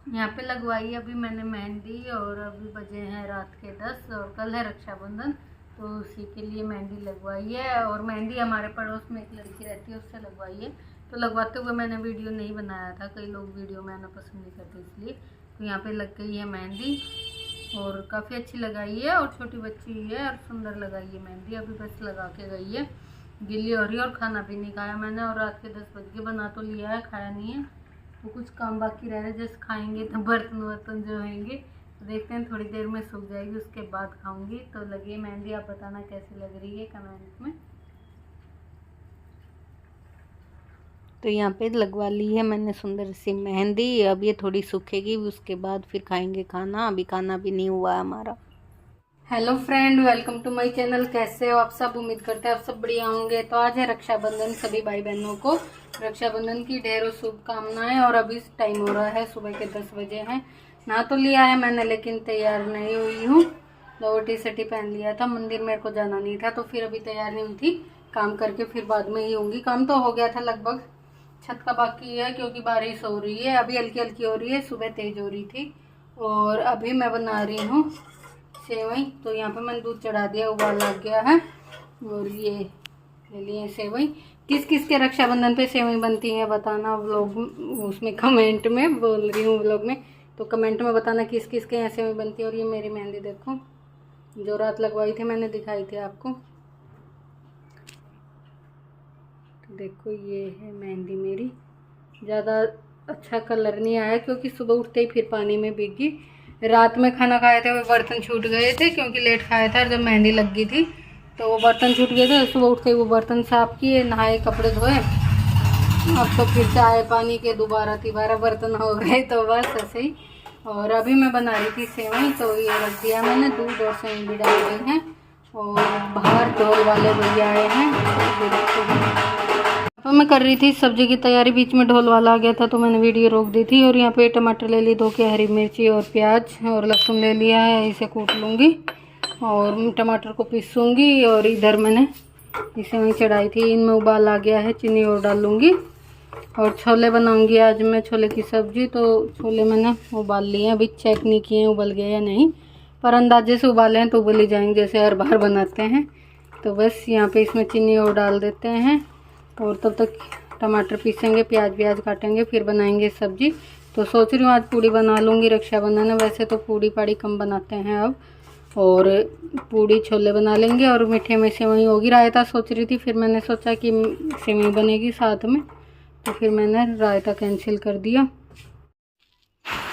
यहाँ पे लगवाई अभी मैंने मेहंदी, और अभी बजे हैं रात के 10 और कल है रक्षाबंधन, तो उसी के लिए मेहंदी लगवाई है। और मेहंदी हमारे पड़ोस में एक लड़की रहती है, उससे लगवाई है। तो लगवाते हुए मैंने वीडियो नहीं बनाया था, कई लोग वीडियो में आना पसंद नहीं करते इसलिए। तो यहाँ पे लग गई है मेहंदी और काफ़ी अच्छी लगाई है, और छोटी बच्ची है और सुंदर लगाई है मेहंदी। अभी बस लगा के गई है, गिल्ली हो रही है। और खाना भी नहीं खाया मैंने, और रात के 10 बज के बना तो लिया है, खाया नहीं है। तो कुछ काम बाकी रह रहे, जैसे खाएंगे तो बर्तन वर्तन जो होंगे, तो देखते हैं थोड़ी देर में सूख जाएगी, उसके बाद खाऊंगी। तो लगी मेहंदी, आप बताना कैसी लग रही है कमेंट में। तो यहाँ पे लगवा ली है मैंने सुंदर सी मेहंदी। अब ये थोड़ी सूखेगी, उसके बाद फिर खाएंगे खाना। अभी खाना भी नहीं हुआ है हमारा। Hello friend, welcome to my channel. कैसे हो आप सब? उम्मीद करते हैं आप सब बढ़िया होंगे। तो आज है रक्षाबंधन, सभी भाई बहनों को रक्षाबंधन की ढेरों शुभकामनाएं। और अभी टाइम हो रहा है, सुबह के 10 बजे हैं। नहा तो लिया है मैंने, लेकिन तैयार नहीं हुई हूँ। लोअर टी शर्ट ही पहन लिया था, मंदिर मेरे को जाना नहीं था, तो फिर अभी तैयार नहीं हुई थी। काम करके फिर बाद में ही होंगी। काम तो हो गया था लगभग, छत का बाकी है क्योंकि बारिश हो रही है। अभी हल्की हल्की हो रही है, सुबह तेज हो रही थी। और अभी मैं बना रही हूँ सेवई। तो यहाँ पे मैंने दूध चढ़ा दिया, उबाल लग गया है। और ये ले लिए सेवई। किस किस के रक्षाबंधन पे सेवई बनती है बताना व्लॉग उसमें, कमेंट में बोल रही हूँ व्लॉग में। तो कमेंट में बताना किस किस के यहाँ सेवई बनती है। और ये मेरी मेहंदी देखो, जो रात लगवाई थी मैंने, दिखाई थी आपको। तो देखो ये है मेहंदी मेरी। ज़्यादा अच्छा कलर नहीं आया क्योंकि सुबह उठते ही फिर पानी में भीगी। रात में खाना खाए थे, वो बर्तन छूट गए थे क्योंकि लेट खाया था। जब मेहंदी लग गई थी तो वो बर्तन छूट गए थे। सुबह उठते ही वो बर्तन साफ़ किए, नहाए, कपड़े धोए। अब तो फिर चाय पानी के दोबारा तिबारा बर्तन हो गए, तो बस ऐसे ही। और अभी मैं बना रही थी सेवई, तो ये रख दिया मैंने, दूध और सेवई भी डाल दी हैं। और बाहर ढोल वाले भैया आए हैं, तो मैं कर रही थी सब्जी की तैयारी। बीच में ढोल वाला आ गया था तो मैंने वीडियो रोक दी थी। और यहाँ पे टमाटर ले ली 2 के, हरी मिर्ची और प्याज और लहसुन ले लिया है, इसे कूट लूँगी और टमाटर को पीसूँगी। और इधर मैंने इसे वहीं चढ़ाई थी, इनमें उबाल आ गया है, चीनी और डाल लूँगी। और छोले बनाऊँगी आज मैं, छोले की सब्ज़ी। तो छोले मैंने उबाल लिए हैं, अभी चेक नहीं किए उबल गए या नहीं, पर अंदाजे से उबाले हैं तो उबल ही जाएंगे, जैसे हर बार बनाते हैं। तो बस यहाँ पे इसमें चीनी और डाल देते हैं। और तब तक टमाटर पीसेंगे, प्याज काटेंगे, फिर बनाएंगे सब्जी। तो सोच रही हूँ आज पूड़ी बना लूँगी, रक्षाबंधन है। वैसे तो पूड़ी पाड़ी कम बनाते हैं अब, और पूड़ी छोले बना लेंगे। और मीठे में सेवई होगी। रायता सोच रही थी, फिर मैंने सोचा कि सेवई बनेगी साथ में, तो फिर मैंने रायता कैंसिल कर दिया।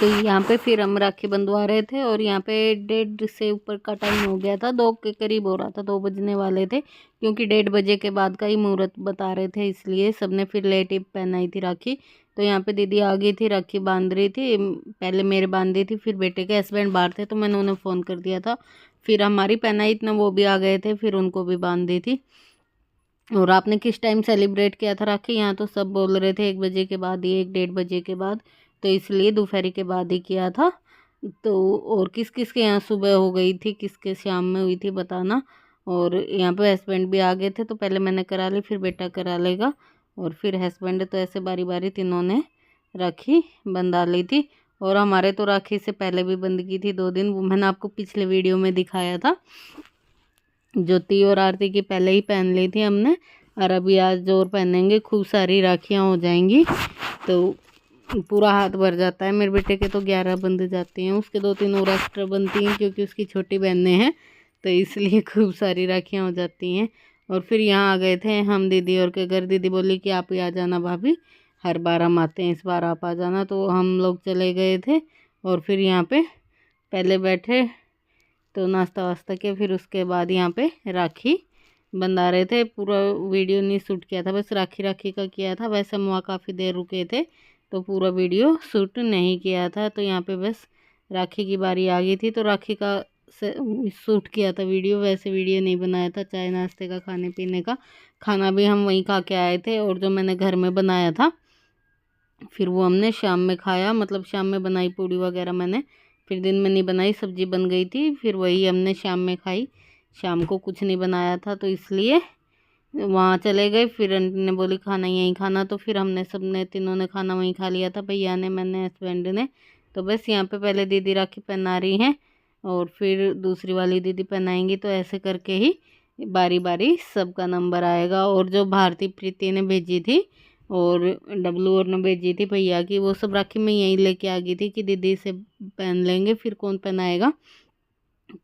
तो यहाँ पे फिर हम राखी बंधवा रहे थे, और यहाँ पे 1:30 से ऊपर का टाइम हो गया था, 2 के करीब हो रहा था, 2 बजने वाले थे। क्योंकि 1:30 बजे के बाद का ही मुहूर्त बता रहे थे, इसलिए सबने फिर लेट ही पहनाई थी राखी। तो यहाँ पे दीदी आ गई थी, राखी बांध रही थी। पहले मेरे बांध दी थी, फिर बेटे के हस्बैंड बाहर थे तो मैंने उन्हें फ़ोन कर दिया था। फिर हमारी पहनाई, इतना वो भी आ गए थे, फिर उनको भी बांध दी थी। और आपने किस टाइम सेलिब्रेट किया था राखी? यहाँ तो सब बोल रहे थे 1 बजे के बाद ही, 1-1:30 बजे के बाद, तो इसलिए दोपहर के बाद ही किया था। तो और किस किस के यहाँ सुबह हो गई थी, किसके शाम में हुई थी बताना। और यहाँ पे हस्बैंड भी आ गए थे, तो पहले मैंने करा ली, फिर बेटा करा लेगा, और फिर हस्बैंड। तो ऐसे बारी बारी तीनों ने राखी बंधा ली थी। और हमारे तो राखी से पहले भी बंध गई थी 2 दिन, वो मैंने आपको पिछले वीडियो में दिखाया था। ज्योति और आरती की पहले ही पहन ली थी हमने, और अभी आज और पहनेंगे, खूब सारी राखियाँ हो जाएंगी तो पूरा हाथ भर जाता है। मेरे बेटे के तो 11 बंध जाती हैं, उसके 2-3 और एक्स्ट्रा बनती हैं क्योंकि उसकी छोटी बहनें हैं, तो इसलिए खूब सारी राखियाँ हो जाती हैं। और फिर यहाँ आ गए थे हम दीदी और के घर। दीदी बोली कि आप ही आ जाना भाभी, हर बार हम आते हैं, इस बार आप आ जाना। तो हम लोग चले गए थे, और फिर यहाँ पे पहले बैठे तो नाश्ता वास्ता किया, फिर उसके बाद यहाँ पे राखी बंधा रहे थे। पूरा वीडियो नहीं शूट किया था, बस राखी राखी का किया था। वैसे हम वहाँ काफ़ी देर रुके थे तो पूरा वीडियो शूट नहीं किया था। तो यहाँ पे बस राखी की बारी आ गई थी, तो राखी का शूट किया था वीडियो, वैसे वीडियो नहीं बनाया था। चाय नाश्ते का, खाने पीने का, खाना भी हम वहीं खा के आए थे। और जो मैंने घर में बनाया था फिर वो हमने शाम में खाया, मतलब शाम में बनाई पूड़ी वगैरह मैंने, फिर दिन में नहीं बनाई, सब्जी बन गई थी, फिर वही हमने शाम में खाई। शाम को कुछ नहीं बनाया था, तो इसलिए वहाँ चले गए। फिर आंटी ने बोली खाना यहीं खाना, तो फिर हमने सबने तीनों ने खाना वहीं खा लिया था, भैया ने, मैंने, हस्बैंड ने। तो बस यहाँ पे पहले दीदी राखी पहना रही हैं और फिर दूसरी वाली दीदी पहनाएंगी। तो ऐसे करके ही बारी बारी सबका नंबर आएगा। और जो भारती प्रीति ने भेजी थी और डब्लू और ने भेजी थी भैया की, वो सब राखी मैं यहीं लेके आ गई थी कि दीदी से पहन लेंगे, फिर कौन पहनाएगा।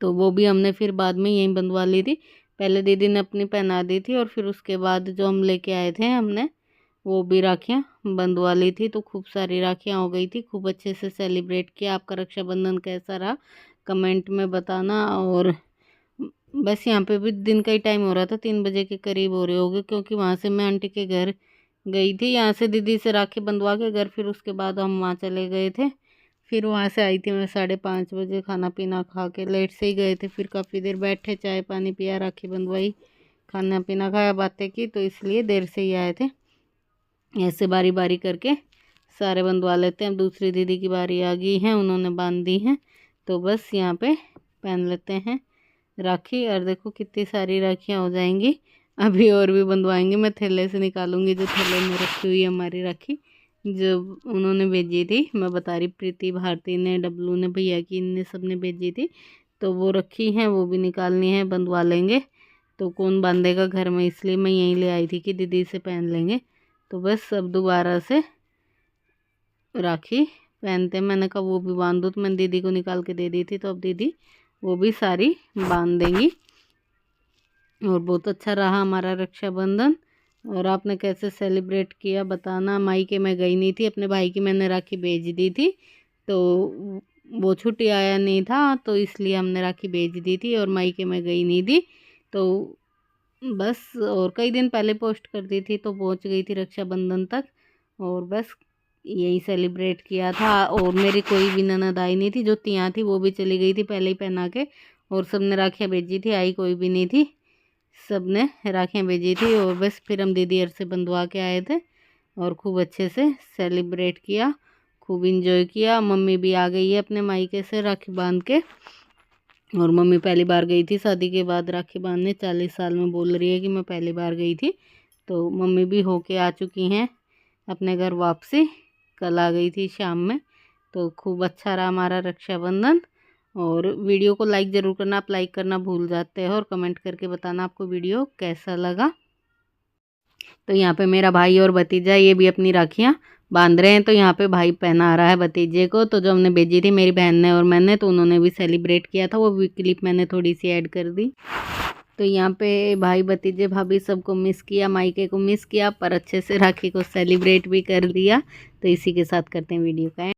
तो वो भी हमने फिर बाद में यहीं बंधवा ली थी। पहले दीदी ने अपनी पहना दी थी और फिर उसके बाद जो हम लेके आए थे हमने वो भी राखियाँ बंधवा ली थी। तो खूब सारी राखियाँ हो गई थी, खूब अच्छे से सेलिब्रेट किया। आपका रक्षाबंधन कैसा रहा कमेंट में बताना। और बस यहाँ पे भी दिन का ही टाइम हो रहा था, 3 बजे के करीब हो रहे होंगे, क्योंकि वहाँ से मैं आंटी के घर गई थी, यहाँ से दीदी से राखी बंधवा के घर, फिर उसके बाद हम वहाँ चले गए थे। फिर वहाँ से आई थी मैं 5:30 बजे, खाना पीना खा के लेट से ही गए थे। फिर काफ़ी देर बैठे, चाय पानी पिया, राखी बंधवाई, खाना पीना खाया, बातें की, तो इसलिए देर से ही आए थे। ऐसे बारी बारी करके सारे बंधवा लेते हैं। अब दूसरी दीदी की बारी आ गई है, उन्होंने बांध दी है, तो बस यहाँ पे पहन लेते हैं राखी। और देखो कितनी सारी राखियाँ हो जाएंगी, अभी और भी बंधवाएंगे। मैं थैले से निकालूंगी जो थैले में रखी हुई है हमारी राखी, जो उन्होंने भेजी थी। मैं बता रही, प्रीति, भारती ने, डब्लू ने, भैया की, इनने सब ने भेजी थी, तो वो रखी हैं, वो भी निकालनी है, बंधवा लेंगे। तो कौन बांधेगा घर में, इसलिए मैं यहीं ले आई थी कि दीदी से पहन लेंगे। तो बस अब दोबारा से राखी पहनते, मैंने कहा वो भी बांध दो, तो मैंने दीदी को निकाल के दे दी थी, तो अब दीदी वो भी सारी बांध देंगी। और बहुत अच्छा रहा हमारा रक्षाबंधन। और आपने कैसे सेलिब्रेट किया बताना। मायके मैं गई नहीं थी, अपने भाई की मैंने राखी भेज दी थी, तो वो छुट्टी आया नहीं था, तो इसलिए हमने राखी भेज दी थी और मायके मैं गई नहीं थी। तो बस, और कई दिन पहले पोस्ट कर दी थी, तो पहुंच गई थी रक्षाबंधन तक। और बस यही सेलिब्रेट किया था। और मेरी कोई भी ननद आई नहीं थी, जो तियाँ थी वो भी चली गई थी पहले ही पहना के, और सब ने राखियाँ भेजी थी, आई कोई भी नहीं थी, सब ने राखियाँ भेजी थी। और बस फिर हम दीदी घर से बंधवा के आए थे और खूब अच्छे से सेलिब्रेट किया, खूब इंजॉय किया। मम्मी भी आ गई है अपने मायके से राखी बांध के, और मम्मी पहली बार गई थी शादी के बाद राखी बांधने, 40 साल में बोल रही है कि मैं पहली बार गई थी। तो मम्मी भी होके आ चुकी हैं अपने घर वापसी, कल आ गई थी शाम में। तो खूब अच्छा रहा हमारा रक्षाबंधन। और वीडियो को लाइक ज़रूर करना, आप लाइक करना भूल जाते हैं, और कमेंट करके बताना आपको वीडियो कैसा लगा। तो यहाँ पे मेरा भाई और भतीजा ये भी अपनी राखियाँ बांध रहे हैं। तो यहाँ पे भाई पहना आ रहा है भतीजे को, तो जो हमने भेजी थी मेरी बहन ने और मैंने, तो उन्होंने भी सेलिब्रेट किया था, वो भी क्लिप मैंने थोड़ी सी ऐड कर दी। तो यहाँ पे भाई भतीजे भाभी सबको मिस किया, मायके को मिस किया, पर अच्छे से राखी को सेलिब्रेट भी कर दिया। तो इसी के साथ करते हैं वीडियो का।